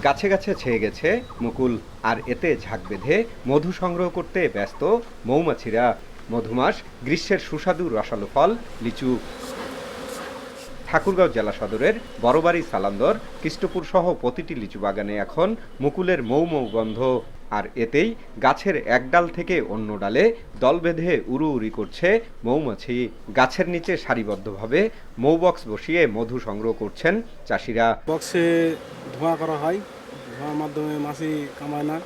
গাছে গাছে ছেয়ে গেছে মুকুল, আর এতে ঝাঁক বেঁধে মধু সংগ্রহ করতে ব্যস্ত মৌমাছিরা। মধুমাস গ্রীষ্মের সুস্বাদু রসালো ফল লিচু। ঠাকুরগাঁও জেলা সদরের বড়বাড়ি, সালান্দর, কৃষ্টপুর সহ প্রতিটি লিচু বাগানে এখন মুকুলের মৌ মৌ গন্ধ। আর এতেই গাছের এক ডাল থেকে অন্য ডালে দল বেঁধে উড়ু উড়ি করছে মৌমাছি। গাছের নিচে সারিবদ্ধভাবে মৌবক্স বসিয়ে মধু সংগ্রহ করছেন চাষিরা। বক্সে ধোঁয়া করা হয়, ধোঁয়ার মাধ্যমে মাছি কামায় না।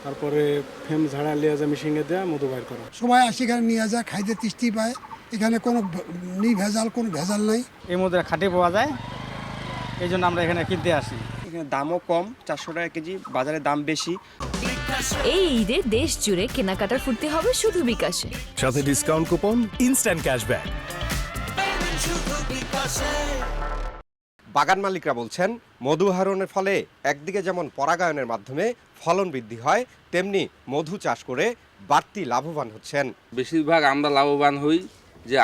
তারপরে ফেম ঝাড়া লিয়ে যায় মেশিনে দেওয়া মধু বাইর করা। সবাই আসে এখানে নিয়ে যায়, খাইতে তৃষ্টি পায়। এখানে কোনো কোনো ভেজাল নাই। এই মধ্যে খাঁটি পাওয়া যায়, এই জন্য আমরা এখানে কিনতে আসি। এখানে দামও কম, 400 টাকা কেজি, বাজারে দাম বেশি। এই ঈদে দেশ জুড়ে কেনাকাটার ফুর্তি হবে শুধু বিকাশে, সাথে ডিসকাউন্ট কুপন, ইনস্ট্যান্ট ক্যাশব্যাক। বাগান মালিকরা বলছেন, মধু আহরণের ফলে একদিকে যেমন পরাগায়নের মাধ্যমে ফলন বৃদ্ধি হয়, তেমনি মধু চাষ করে বাড়তি লাভবান হচ্ছেন। বেশিরভাগ আমরা লাভবান হই যে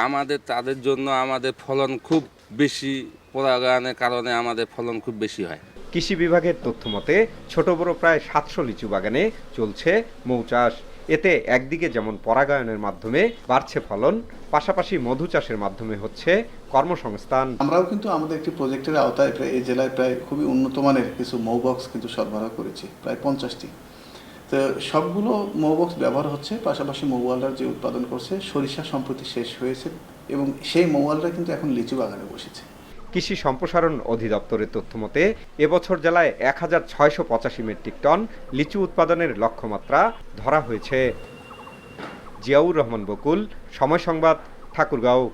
তাদের জন্য আমাদের ফলন খুব বেশি, পরাগায়নের কারণে আমাদের ফলন খুব বেশি হয়। কৃষি বিভাগের তথ্য মতে ছোট বড় প্রায় 700 লিচু বাগানে চলছে মৌ চাষ। এতে একদিকে যেমন পরাগায়নের মাধ্যমে বাড়ছে ফলন, পাশাপাশি মধু চাষের মাধ্যমে হচ্ছে কর্মসংস্থান। আমরাও কিন্তু আমাদের একটি প্রজেক্টের আওতায় এই জেলায় প্রায় খুবই উন্নত মানের কিছু মৌবক্স কিন্তু সরবরাহ করেছি, প্রায় 50টি। তো সবগুলো মৌবক্স ব্যবহার হচ্ছে, পাশাপাশি মৌয়ালরা যে উৎপাদন করছে, সরিষা সম্প্রতি শেষ হয়েছে এবং সেই মৌয়ালরা কিন্তু এখন লিচু বাগানে বসেছে। কৃষি সম্প্রসারণ অধিদপ্তরের তথ্য মতে এবছর জেলায় 1685 মেট্রিক টন লিচু উৎপাদনের লক্ষ্যমাত্রা ধরা হয়েছে। জিয়াউর রহমান বকুল, সময় সংবাদ, ঠাকুরগাঁও।